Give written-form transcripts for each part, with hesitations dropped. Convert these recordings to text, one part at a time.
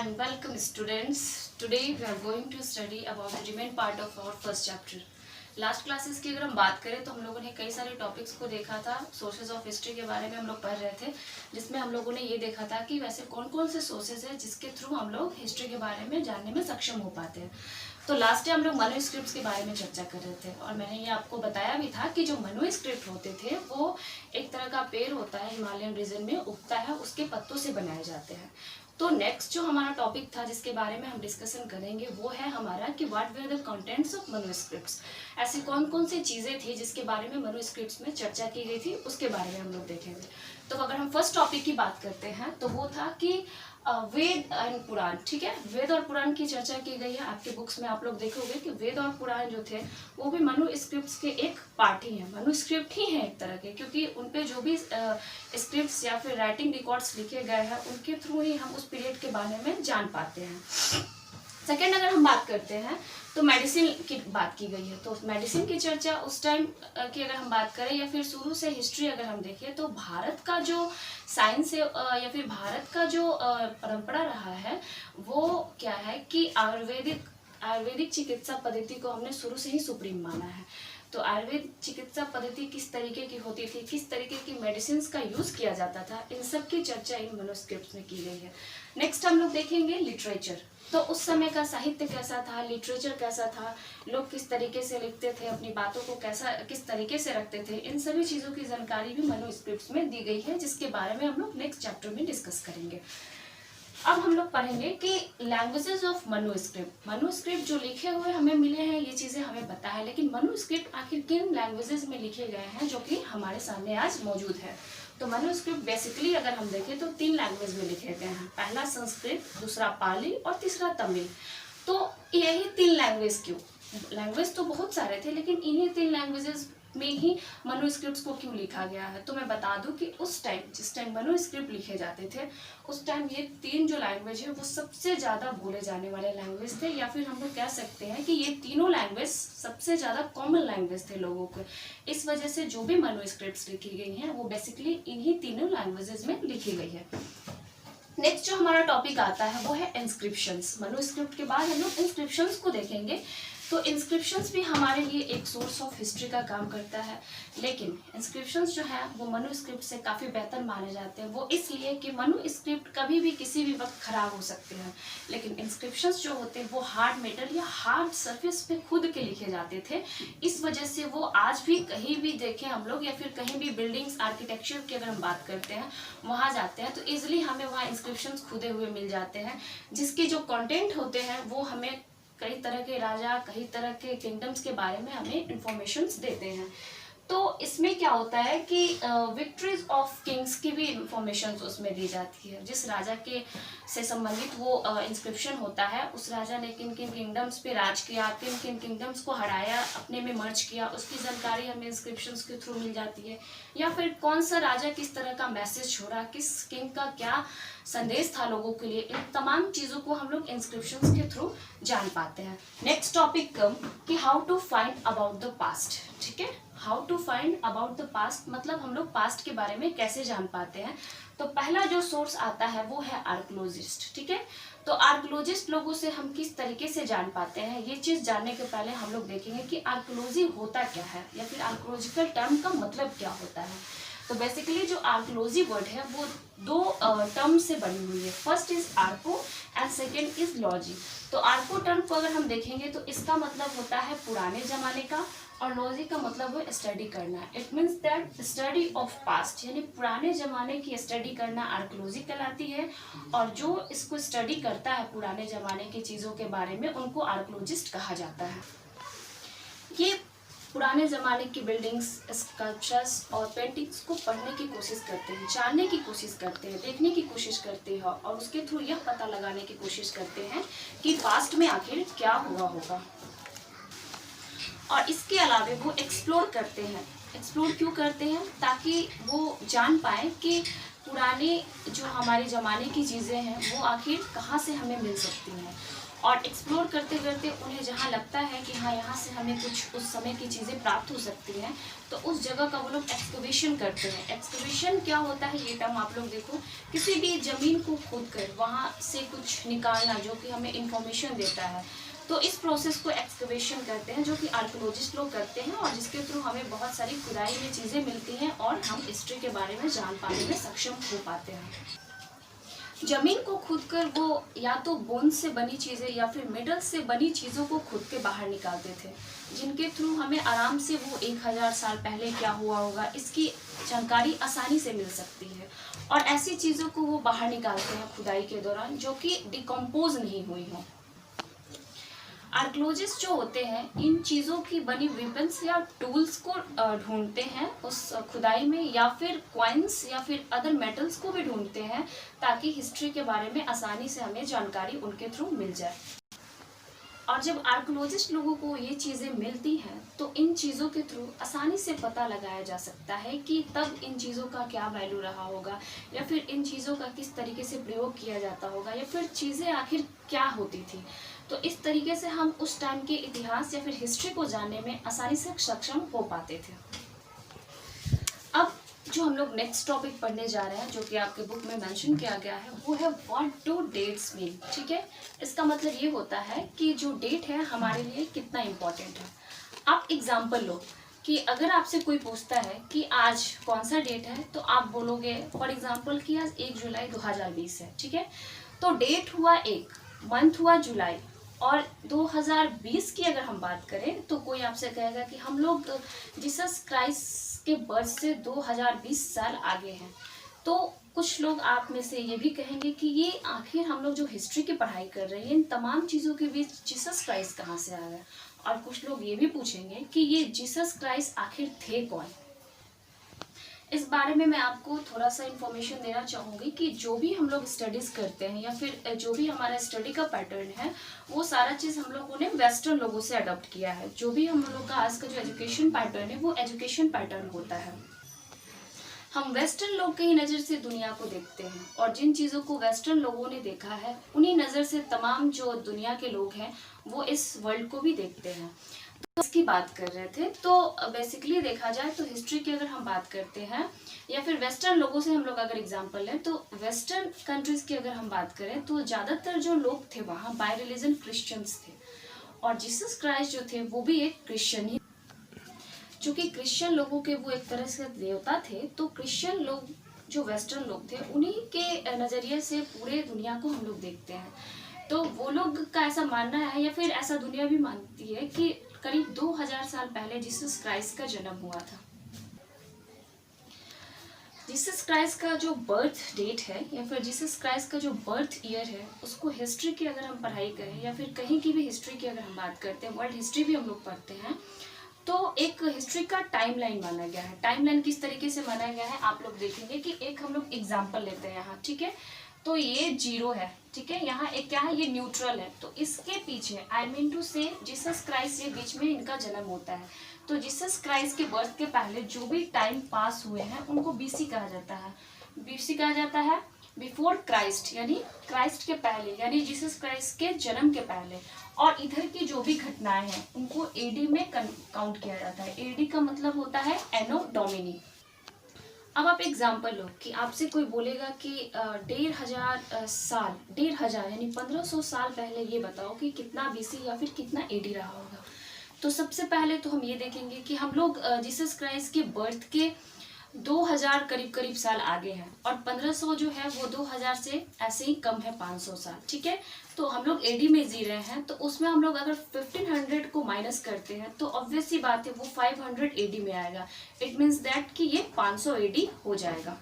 and welcome students. Today we are going to study about the remaining part of our first chapter. Last classes की अगर हम बात करें तो हम लोगों ने कई सारे टॉपिक्स को देखा था। सोर्सेज ऑफ हिस्ट्री के बारे में हम लोग पढ़ रहे थे, जिसमें हम लोगों ने ये देखा था कि वैसे कौन कौन से सोर्सेज है जिसके थ्रू हम लोग हिस्ट्री के बारे में जानने में सक्षम हो पाते हैं। तो लास्ट टाइम हम लोग मैन्युस्क्रिप्ट्स के बारे में चर्चा कर रहे थे और मैंने ये आपको बताया भी था कि जो मैन्युस्क्रिप्ट होते थे वो एक तरह का पेड़ होता है, हिमालयन रीजन में उगता है, उसके पत्तों से बनाए जाते हैं। तो नेक्स्ट जो हमारा टॉपिक था जिसके बारे में हम डिस्कशन करेंगे वो है हमारा कि what were the contents of manuscripts. ऐसी कौन कौन सी चीज़ें थी जिसके बारे में मैन्युस्क्रिप्ट्स में चर्चा की गई थी, उसके बारे में हम लोग देखेंगे। तो अगर हम फर्स्ट टॉपिक की बात करते हैं तो वो था कि वेद एंड पुराण। ठीक है, वेद और पुराण की चर्चा की गई है। आपके बुक्स में आप लोग देखोगे कि वेद और पुराण जो थे वो भी मैन्युस्क्रिप्ट्स के एक पार्ट ही हैं, मैन्युस्क्रिप्ट ही हैं एक तरह के, क्योंकि उन पे जो भी स्क्रिप्ट्स या फिर राइटिंग रिकॉर्ड्स लिखे गए हैं उनके थ्रू ही हम उस पीरियड के बारे में जान पाते हैं। सेकेंड, अगर हम बात करते हैं तो मेडिसिन की बात की गई है। तो मेडिसिन की चर्चा उस टाइम की अगर हम बात करें या फिर शुरू से हिस्ट्री अगर हम देखें तो भारत का जो साइंस है या फिर भारत का जो परंपरा रहा है वो क्या है कि आयुर्वेदिक चिकित्सा पद्धति को हमने शुरू से ही सुप्रीम माना है। तो आयुर्वेद चिकित्सा पद्धति किस तरीके की होती थी, किस तरीके की मेडिसिन का यूज़ किया जाता था, इन सब की चर्चा इन मैन्युस्क्रिप्ट्स में की गई है। नेक्स्ट हम लोग देखेंगे लिटरेचर। तो उस समय का साहित्य कैसा था, लिटरेचर कैसा था, लोग किस तरीके से लिखते थे, अपनी बातों को किस तरीके से रखते थे, इन सभी चीज़ों की जानकारी भी मैन्युस्क्रिप्ट्स में दी गई है, जिसके बारे में हम लोग नेक्स्ट चैप्टर में डिस्कस करेंगे। अब हम लोग पढ़ेंगे कि लैंग्वेजेस ऑफ मैन्युस्क्रिप्ट। मैन्युस्क्रिप्ट जो लिखे हुए हमें मिले हैं ये चीज़ें हमें पता है, लेकिन मैन्युस्क्रिप्ट आखिर किन लैंग्वेजेस में लिखे गए हैं जो कि हमारे सामने आज मौजूद है। तो मैन्युस्क्रिप्ट बेसिकली अगर हम देखें तो 3 लैंग्वेज में लिखे गए हैं। पहला संस्कृत, दूसरा पाली और तीसरा तमिल। तो यही 3 लैंग्वेज क्यों? लैंग्वेज तो बहुत सारे थे, लेकिन इन्हीं 3 लैंग्वेजेस में ही मैन्युस्क्रिप्ट्स को क्यों लिखा गया है। तो मैं बता दूं कि उस टाइम जिस टाइम मैन्युस्क्रिप्ट लिखे जाते थे उस टाइम ये 3 जो लैंग्वेज है वो सबसे ज़्यादा बोले जाने वाले लैंग्वेज थे, या फिर हम लोग कह सकते हैं कि ये तीनों लैंग्वेज सबसे ज़्यादा कॉमन लैंग्वेज थे लोगों को। इस वजह से जो भी मैन्युस्क्रिप्ट्स लिखी गई हैं वो बेसिकली इन्हीं तीनों लैंग्वेजेस में लिखी गई है। नेक्स्ट जो हमारा टॉपिक आता है वो है इंस्क्रिप्शंस। मैन्युस्क्रिप्ट के बाद हम लोग इंस्क्रिप्शंस को देखेंगे। तो इंस्क्रिप्शंस भी हमारे लिए एक सोर्स ऑफ हिस्ट्री का काम करता है, लेकिन इंस्क्रिप्शंस जो है वो मैन्युस्क्रिप्ट से काफ़ी बेहतर माने जाते हैं। वो इसलिए कि मैन्युस्क्रिप्ट कभी भी किसी भी वक्त खराब हो सकते हैं, लेकिन इंस्क्रिप्शंस जो होते हैं वो हार्ड मेटल या हार्ड सरफेस पे खुद के लिखे जाते थे। इस वजह से वो आज भी कहीं भी देखें हम लोग या फिर कहीं भी बिल्डिंग्स आर्किटेक्चर की अगर हम बात करते हैं वहाँ जाते हैं तो ईजिली हमें वहाँ इंस्क्रिप्शंस खुदे हुए मिल जाते हैं, जिसके जो कंटेंट होते हैं वो हमें कई तरह के राजा, कई तरह के किंगडम्स के बारे में हमें इंफॉर्मेशंस देते हैं। तो इसमें क्या होता है कि विक्ट्रीज ऑफ किंग्स की भी इंफॉर्मेशन उसमें दी जाती है। जिस राजा के से संबंधित वो इंस्क्रिप्शन होता है, उस राजा ने किन किन किंगडम्स पे राज किया, किन किन किंगडम्स को हराया, अपने में मर्ज किया, उसकी जानकारी हमें इंस्क्रिप्शंस के थ्रू मिल जाती है। या फिर कौन सा राजा किस तरह का मैसेज छोड़ा, किस किंग का क्या संदेश था लोगों के लिए, इन तमाम चीज़ों को हम लोग इंस्क्रिप्शंस के थ्रू जान पाते हैं। नेक्स्ट टॉपिक कम कि how to find about the past. ठीक है, how to find about the past मतलब हम लोग पास्ट के बारे में कैसे जान पाते हैं। तो पहला जो सोर्स आता है वो है आर्कियोलॉजिस्ट। ठीक है, तो आर्कियोलॉजिस्ट लोगों से हम किस तरीके से जान पाते हैं, ये चीज़ जानने के पहले हम लोग देखेंगे कि आर्कियोलॉजी होता क्या है या फिर आर्कियोलॉजिकल टर्म का मतलब क्या होता है। तो बेसिकली जो आर्कियोलॉजी वर्ड है वो 2 टर्म से बनी हुई है। First is archaeo and second is logy. तो आर्को टर्म को अगर हम देखेंगे तो इसका मतलब होता है पुराने जमाने का, और लॉजी का मतलब है स्टडी करना। It means that study of past, यानी पुराने जमाने की स्टडी करना आर्कियोलॉजी कहलाती है, और जो इसको स्टडी करता है पुराने जमाने की चीज़ों के बारे में उनको आर्कियोलॉजिस्ट कहा जाता है। ये पुराने ज़माने की बिल्डिंग्स, स्कल्पचर्स और पेंटिंग्स को पढ़ने की कोशिश करते हैं, जानने की कोशिश करते हैं, देखने की कोशिश करते हैं, और उसके थ्रू यह पता लगाने की कोशिश करते हैं कि पास्ट में आखिर क्या हुआ होगा। और इसके अलावा वो एक्सप्लोर करते हैं। एक्सप्लोर क्यों करते हैं? ताकि वो जान पाए कि पुराने जो हमारे ज़माने की चीज़ें हैं वो आखिर कहाँ से हमें मिल सकती हैं। और एक्सप्लोर करते करते उन्हें जहाँ लगता है कि हाँ यहाँ से हमें कुछ उस समय की चीज़ें प्राप्त हो सकती हैं, तो उस जगह का वो लोग एक्सकवेशन करते हैं। एक्सकवेशन क्या होता है, ये टर्म आप लोग देखो, किसी भी ज़मीन को खोद कर वहाँ से कुछ निकालना जो कि हमें इंफॉर्मेशन देता है, तो इस प्रोसेस को एक्सकवेशन करते हैं, जो कि आर्कियोलॉजिस्ट लोग करते हैं और जिसके थ्रू हमें बहुत सारी खुदाई में चीज़ें मिलती हैं और हम हिस्ट्री के बारे में जान पाने में सक्षम हो पाते हैं। जमीन को खुद कर वो या तो बोन से बनी चीज़ें या फिर मेटल से बनी चीज़ों को खुद के बाहर निकालते थे, जिनके थ्रू हमें आराम से वो 1000 साल पहले क्या हुआ होगा इसकी जानकारी आसानी से मिल सकती है। और ऐसी चीज़ों को वो बाहर निकालते हैं खुदाई के दौरान जो कि डिकम्पोज नहीं हुई हों। आर्कियोलॉजिस्ट जो होते हैं इन चीज़ों की बनी वेपन्स या टूल्स को ढूंढते हैं उस खुदाई में, या फिर कॉइन्स या फिर अदर मेटल्स को भी ढूंढते हैं ताकि हिस्ट्री के बारे में आसानी से हमें जानकारी उनके थ्रू मिल जाए। और जब आर्कियोलॉजिस्ट लोगों को ये चीज़ें मिलती हैं तो इन चीज़ों के थ्रू आसानी से पता लगाया जा सकता है कि तब इन चीज़ों का क्या वैल्यू रहा होगा, या फिर इन चीज़ों का किस तरीके से प्रयोग किया जाता होगा, या फिर चीज़ें आखिर क्या होती थी। तो इस तरीके से हम उस टाइम के इतिहास या फिर हिस्ट्री को जानने में आसानी से सक्षम हो पाते थे। अब जो हम लोग नेक्स्ट टॉपिक पढ़ने जा रहे हैं, जो कि आपके बुक में मेंशन किया गया है, वो है व्हाट डू डेट्स मीन। ठीक है, इसका मतलब ये होता है कि जो डेट है हमारे लिए कितना इम्पोर्टेंट है। आप एग्जाम्पल लो कि अगर आपसे कोई पूछता है कि आज कौन सा डेट है, तो आप बोलोगे फॉर एग्जाम्पल कि आज 1 जुलाई 2020 है। ठीक है, तो डेट हुआ 1, मंथ हुआ जुलाई, और 2020 की अगर हम बात करें तो कोई आपसे कहेगा कि हम लोग जीसस क्राइस्ट के बर्थ से 2020 साल आगे हैं। तो कुछ लोग आप में से ये भी कहेंगे कि ये आखिर हम लोग जो हिस्ट्री की पढ़ाई कर रहे हैं इन तमाम चीज़ों के बीच जीसस क्राइस्ट कहाँ से आ गए। और कुछ लोग ये भी पूछेंगे कि ये जीसस क्राइस्ट आखिर थे कौन। इस बारे में मैं आपको थोड़ा सा इन्फॉर्मेशन देना चाहूँगी कि जो भी हम लोग स्टडीज़ करते हैं या फिर जो भी हमारा स्टडी का पैटर्न है, वो सारा चीज़ हम लोगों ने वेस्टर्न लोगों से अडॉप्ट किया है। जो भी हम लोग का आज का जो एजुकेशन पैटर्न है वो एजुकेशन पैटर्न होता है। हम वेस्टर्न लोग की नज़र से दुनिया को देखते हैं और जिन चीज़ों को वेस्टर्न लोगों ने देखा है उन्हीं नज़र से तमाम जो दुनिया के लोग हैं वो इस वर्ल्ड को भी देखते हैं। तो इसकी बात कर रहे थे। तो बेसिकली देखा जाए तो हिस्ट्री की अगर हम बात करते हैं या फिर वेस्टर्न लोगों से हम लोग अगर एग्जांपल लें, तो वेस्टर्न कंट्रीज की अगर हम बात करें तो ज़्यादातर जो लोग थे वहाँ बाय रिलीजन क्रिश्चियंस थे, और जीसस क्राइस्ट जो थे वो भी एक क्रिश्चियन ही, चूँकि क्रिश्चियन लोगों के वो एक तरह से देवता थे। तो क्रिश्चियन लोग जो वेस्टर्न लोग थे उन्हीं के नज़रिए से पूरे दुनिया को हम लोग देखते हैं। तो वो लोग का ऐसा मानना है या फिर ऐसा दुनिया भी मानती है कि करीब 2000 साल पहले जीसस क्राइस्ट का जन्म हुआ था। जीसस क्राइस्ट का जो बर्थ डेट है या फिर जीसस क्राइस्ट का जो बर्थ ईयर है, उसको हिस्ट्री की अगर हम पढ़ाई करें या फिर कहीं की भी हिस्ट्री की अगर हम बात करते हैं, वर्ल्ड हिस्ट्री भी हम लोग पढ़ते हैं, तो एक हिस्ट्री का टाइमलाइन माना गया है। टाइमलाइन किस तरीके से माना गया है आप लोग देखेंगे कि एक हम लोग एग्जाम्पल लेते हैं यहाँ। ठीक है, तो ये 0 है। ठीक है, यहाँ एक क्या है, ये न्यूट्रल है। तो इसके पीछे आई मीन टू से जीसस क्राइस्ट के बीच में इनका जन्म होता है। तो जीसस क्राइस्ट के बर्थ के पहले जो भी टाइम पास हुए हैं उनको बीसी कहा जाता है। बीसी कहा जाता है बिफोर क्राइस्ट, यानी क्राइस्ट के पहले, यानी जीसस क्राइस्ट के जन्म के पहले। और इधर की जो भी घटनाएं हैं उनको एडी में काउंट किया जाता है। एडी का मतलब होता है एनो डोमिनी। अब आप एग्जाम्पल लो कि आपसे कोई बोलेगा कि 1500 साल, 1500 यानी 1500 साल पहले ये बताओ कि कितना बीसी या फिर कितना एडी रहा होगा। तो सबसे पहले तो हम ये देखेंगे कि हम लोग जीसस क्राइस्ट के बर्थ के 2000 करीब साल आगे हैं, और 1500 जो है वो 2000 से ऐसे ही कम है, 500 साल। ठीक है, तो हम लोग एडी में जी रहे हैं, तो उसमें हम लोग अगर 1500 को माइनस करते हैं तो ऑब्वियस सी बात है वो 500 एडी में आएगा। इट मीन्स दैट कि ये 500 एडी हो जाएगा।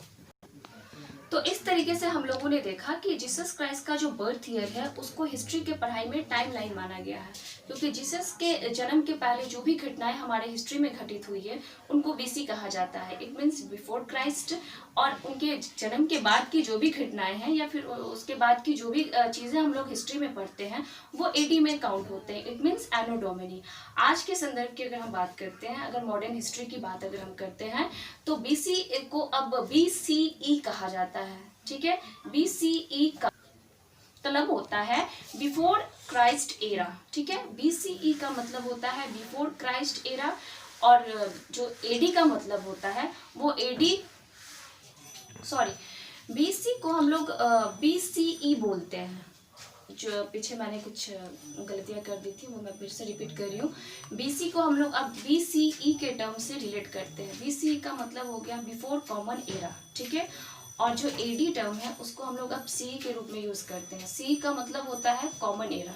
तो इस तरीके से हम लोगों ने देखा कि जीसस क्राइस्ट का जो बर्थ ईयर है उसको हिस्ट्री के पढ़ाई में टाइमलाइन माना गया है, क्योंकि जीसस के जन्म के पहले जो भी घटनाएं हमारे हिस्ट्री में घटित हुई है उनको बीसी कहा जाता है। It means before Christ. और उनके जन्म के बाद की जो भी घटनाएं हैं या फिर उसके बाद की जो भी चीज़ें हम लोग हिस्ट्री में पढ़ते हैं वो एडी में काउंट होते हैं। It means anno domini. आज के संदर्भ की अगर हम बात करते हैं, अगर मॉडर्न हिस्ट्री की बात अगर हम करते हैं, तो बीसी को अब BCE कहा जाता है। ठीक है, BCE का मतलब होता है बिफोर क्राइस्ट एरा, ठीक है। BCE का मतलब होता है बिफोर क्राइस्ट एरा, और जो AD का मतलब होता है वो BC को हम लोग BCE बोलते हैं। जो पीछे मैंने कुछ गलतियां कर दी थी वो मैं फिर से रिपीट कर रही हूँ। BC को हम लोग अब BCE के टर्म से रिलेट करते हैं। BCE का मतलब हो गया बिफोर कॉमन एरा, ठीक है। और जो AD टर्म है उसको हम लोग अब CE के रूप में यूज करते हैं। CE का मतलब होता है कॉमन एरा।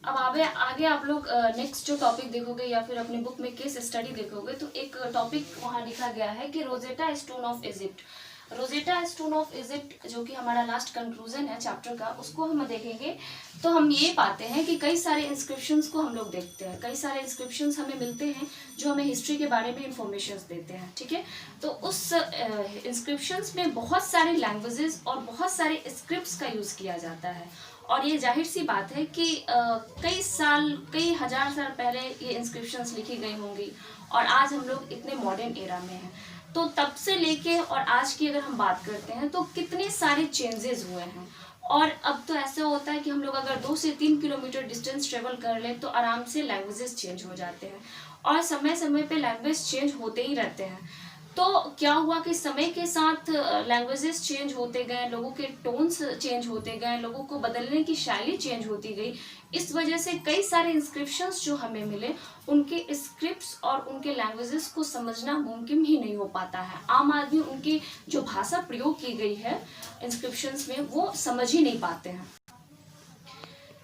अब आगे आप लोग नेक्स्ट जो टॉपिक देखोगे या फिर अपनी बुक में केस स्टडी देखोगे तो एक टॉपिक वहाँ लिखा गया है कि Rosetta stone of Egypt. Rosetta stone of Egypt जो कि हमारा लास्ट कंक्लूजन है चैप्टर का, उसको हम देखेंगे तो हम ये पाते हैं कि कई सारे इंस्क्रिप्शंस को हम लोग देखते हैं। कई सारे इंस्क्रिप्शंस हमें मिलते हैं जो हमें हिस्ट्री के बारे में इंफॉर्मेशन देते हैं, ठीक है। तो उस इंस्क्रिप्शंस में बहुत सारे लैंग्वेजेस और बहुत सारे स्क्रिप्ट्स का यूज़ किया जाता है। और ये जाहिर सी बात है कि कई हजार साल पहले ये इंस्क्रिप्शंस लिखी गई होंगी और आज हम लोग इतने मॉडर्न एरा में हैं। तो तब से लेके और आज की अगर हम बात करते हैं तो कितने सारे चेंजेस हुए हैं। और अब तो ऐसा होता है कि हम लोग अगर 2 से 3 किलोमीटर डिस्टेंस ट्रेवल कर लें तो आराम से लैंग्वेजेस चेंज हो जाते हैं और समय समय पे लैंग्वेज चेंज होते ही रहते हैं। तो क्या हुआ कि समय के साथ लैंग्वेजेस चेंज होते गए, लोगों के टोन्स चेंज होते गए, लोगों को बदलने की शैली चेंज होती गई। इस वजह से कई सारे इंस्क्रिप्शंस जो हमें मिले उनके स्क्रिप्ट्स और उनके लैंग्वेजेस को समझना मुमकिन ही नहीं हो पाता है। आम आदमी उनकी जो भाषा प्रयोग की गई है इंस्क्रिप्शंस में वो समझ ही नहीं पाते हैं।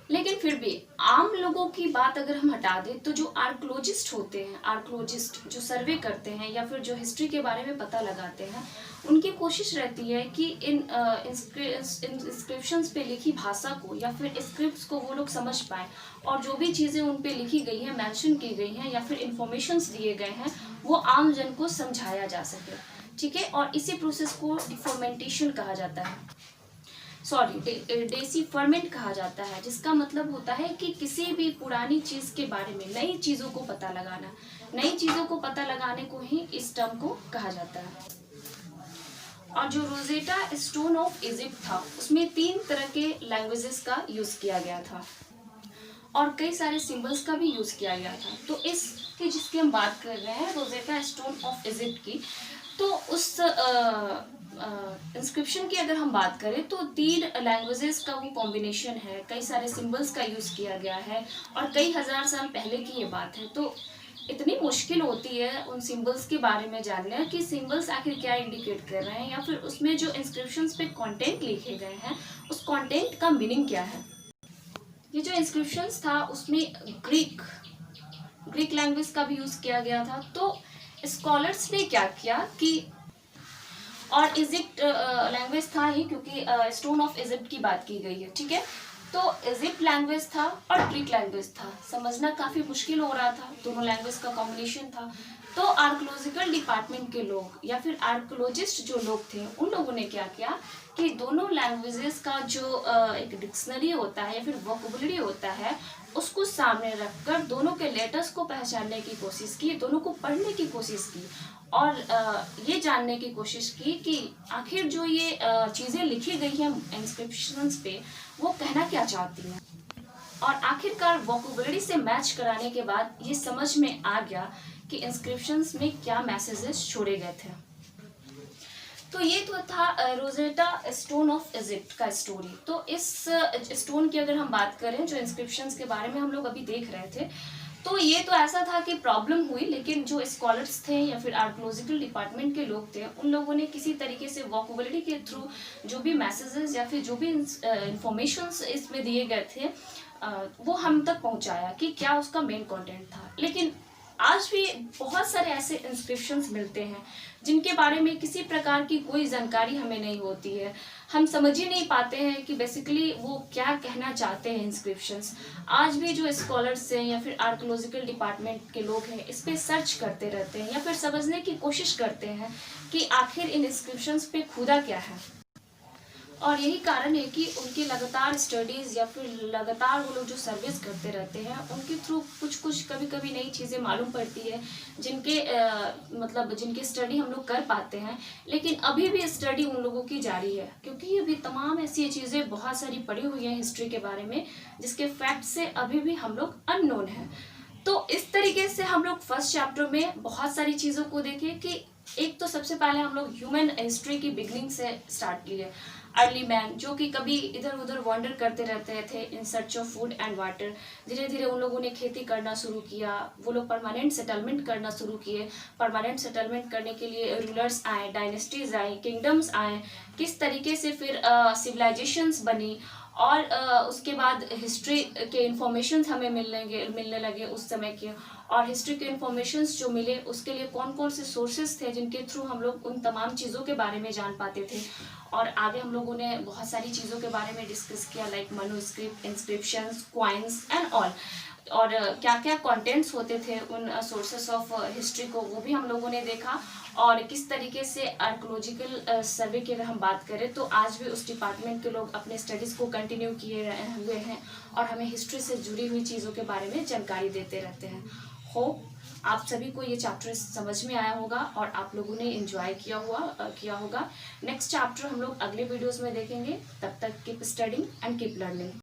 लेकिन फिर भी आम लोगों की बात अगर हम हटा दें तो जो आर्कोलॉजिस्ट होते हैं, आर्कोलॉजिस्ट जो सर्वे करते हैं या फिर जो हिस्ट्री के बारे में पता लगाते हैं, उनकी कोशिश रहती है कि इन इंस्क्रिप्शंस पे लिखी भाषा को या फिर स्क्रिप्ट्स को वो लोग समझ पाएं और जो भी चीज़ें उन पे लिखी गई हैं, मेंशन की गई हैं या फिर इंफॉर्मेशंस दिए गए हैं वो आम जन को समझाया जा सके, ठीक है। और इसी प्रोसेस को डिफॉर्मेंटेशन कहा जाता है, डेसिफरमेंट कहा जाता है, जिसका मतलब होता है कि किसी भी पुरानी चीज के बारे में नई चीजों को पता लगाना। नई चीजों को पता लगाने को ही इस टर्म को कहा जाता है। और जो रोजेटा स्टोन ऑफ इजिप्ट था उसमें 3 तरह के लैंग्वेजेस का यूज किया गया था और कई सारे सिंबल्स का भी यूज किया गया था। तो इसकी जिसकी हम बात कर रहे हैं रोजेटा स्टोन ऑफ इजिप्ट की, तो उस इंस्क्रिप्शन की अगर हम बात करें तो 3 लैंग्वेजेस का वो कॉम्बिनेशन है, कई सारे सिंबल्स का यूज किया गया है और कई हजार साल पहले की ये बात है। तो इतनी मुश्किल होती है उन सिंबल्स के बारे में जानना कि सिंबल्स आखिर क्या इंडिकेट कर रहे हैं या फिर उसमें जो इंस्क्रिप्शंस पे कंटेंट लिखे गए हैं उस कंटेंट का मीनिंग क्या है। ये जो इंस्क्रिप्शंस था उसमें ग्रीक लैंग्वेज का भी यूज किया गया था। तो स्कॉलर्स ने क्या किया कि, और इजिप्ट लैंग्वेज था ही क्योंकि स्टोन ऑफ इजिप्ट की बात की गई है, ठीक है। तो इजिप्ट लैंग्वेज था और ग्रीक लैंग्वेज था, समझना काफ़ी मुश्किल हो रहा था, दोनों लैंग्वेज का कॉम्बिनेशन था। तो आर्कोलॉजिकल डिपार्टमेंट के लोग या फिर आर्कोलॉजिस्ट जो लोग थे उन लोगों ने क्या किया कि दोनों लैंग्वेजेस का जो एक डिक्शनरी होता है या फिर वोकेबुलरी होता है उसको सामने रखकर दोनों के लेटर्स को पहचानने की कोशिश की, दोनों को पढ़ने की कोशिश की और ये जानने की कोशिश की कि आखिर जो ये चीज़ें लिखी गई हैं इंस्क्रिप्शंस पे वो कहना क्या चाहती हैं। और आखिरकार वोकेबुलरी से मैच कराने के बाद ये समझ में आ गया कि इंस्क्रिप्शंस में क्या मैसेजेस छोड़े गए थे। तो ये तो था रोजेटा स्टोन ऑफ इजिप्ट का स्टोरी। तो इस स्टोन की अगर हम बात करें जो इंस्क्रिप्शंस के बारे में हम लोग अभी देख रहे थे, तो ये तो ऐसा था कि प्रॉब्लम हुई, लेकिन जो स्कॉलर्स थे या फिर आर्कोलॉजिकल डिपार्टमेंट के लोग थे उन लोगों ने किसी तरीके से वोकेबुलरी के थ्रू जो भी मैसेजेस या फिर जो भी इंफॉर्मेशंस इसमें दिए गए थे वो हम तक पहुंचाया कि क्या उसका मेन कंटेंट था। लेकिन आज भी बहुत सारे ऐसे इंस्क्रिप्शंस मिलते हैं जिनके बारे में किसी प्रकार की कोई जानकारी हमें नहीं होती है, हम समझ ही नहीं पाते हैं कि बेसिकली वो क्या कहना चाहते हैं इंस्क्रिप्शंस। आज भी जो स्कॉलर्स हैं या फिर आर्कोलॉजिकल डिपार्टमेंट के लोग हैं इस पे सर्च करते रहते हैं या फिर समझने की कोशिश करते हैं कि आखिर इन इंस्क्रिप्शंस पे खुदा क्या है। और यही कारण है कि उनकी लगातार स्टडीज़ या फिर लगातार वो लोग जो सर्विस करते रहते हैं, उनके थ्रू कुछ कुछ कभी कभी नई चीज़ें मालूम पड़ती है, जिनके मतलब जिनकी स्टडी हम लोग कर पाते हैं। लेकिन अभी भी स्टडी उन लोगों की जारी है, क्योंकि अभी तमाम ऐसी चीज़ें बहुत सारी पड़ी हुई हैं हिस्ट्री के बारे में, जिसके फैक्ट से अभी भी हम लोग अननोन हैं। तो इस तरीके से हम लोग फर्स्ट चैप्टर में बहुत सारी चीज़ों को देखें कि एक तो सबसे पहले हम लोग ह्यूमन हिस्ट्री की बिगनिंग से स्टार्ट किए। अर्ली मैन जो कि कभी इधर उधर वॉन्डर करते रहते थे in search of food and water, धीरे धीरे उन लोगों ने खेती करना शुरू किया, वो लोग परमानेंट सेटलमेंट करना शुरू किए। परमानेंट सेटलमेंट करने के लिए रूलर्स आए, डायनेस्टीज आई, किंगडम्स आए, किस तरीके से फिर सिविलाइजेशंस बनी, और उसके बाद हिस्ट्री के इंफॉर्मेशन हमें मिलने लगे उस समय के। और हिस्ट्री के इंफॉर्मेशंस जो मिले उसके लिए कौन कौन से सोर्सेज थे जिनके थ्रू हम लोग उन तमाम चीज़ों के बारे में जान पाते थे। और आगे हम लोगों ने बहुत सारी चीज़ों के बारे में डिस्कस किया, like manuscript, inscriptions, coins and all. और क्या क्या कंटेंट्स होते थे उन सोर्सेस ऑफ हिस्ट्री को, वो भी हम लोगों ने देखा। और किस तरीके से आर्कोलॉजिकल सर्वे की अगर हम बात करें तो आज भी उस डिपार्टमेंट के लोग अपने स्टडीज़ को कंटिन्यू किए हुए हैं और हमें हिस्ट्री से जुड़ी हुई चीज़ों के बारे में जानकारी देते रहते हैं। होप आप सभी को ये चैप्टर समझ में आया होगा और आप लोगों ने एंजॉय किया होगा। नेक्स्ट चैप्टर हम लोग अगले वीडियोस में देखेंगे। तब तक keep studying and keep learning.